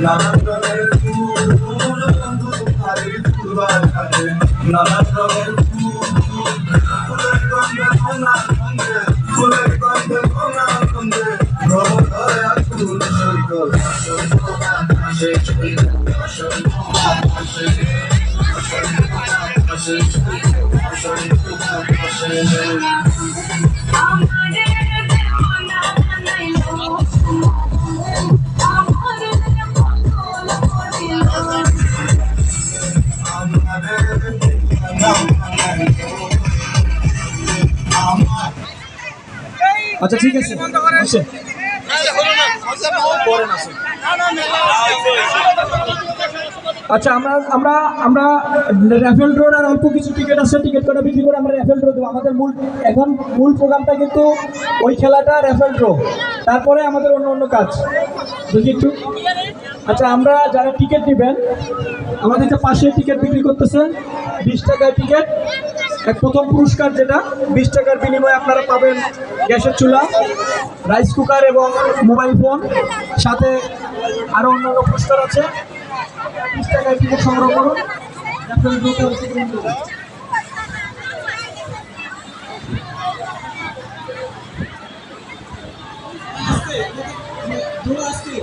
নানান রঙের ফুল বন্ধু তোমারই ফুলবার কাটে নানান রঙের ফুল ফুলের গন্ধে ভাঙা গন্ধে ফুলের গন্ধে ভাঙা গন্ধে রব ধরে আকুল সৈকত আসে আচ্ছা ঠিক আছে আসে। আচ্ছা আমরা আমরা আমরা র্যাফেল ড্রোর আর অল্প কিছু টিকিট আছে, টিকিট কটা বিক্রি করে আমরা র্যাফেল ড্রো দেবো। আমাদের মূল প্রোগ্রামটা কিন্তু ওই খেলাটা র্যাফেল ড্রো, তারপরে আমাদের অন্য অন্য কাজ বুঝি একটু। আচ্ছা আমরা যারা টিকিট নেবেন আমাদের কাছে পাশে টিকিট বিক্রি করতেছে 20 টাকায় টিকিট। এক প্রথম পুরস্কার যেটা 20 টাকার বিনিময়ে আপনারা পাবেন গ্যাসের চুলা, রাইস কুকার এবং মোবাইল ফোন, সাথে আরও অন্যান্য পুরস্কার আছে। 20 টাকায় টিকিট সংগ্রহ করুন। আসতে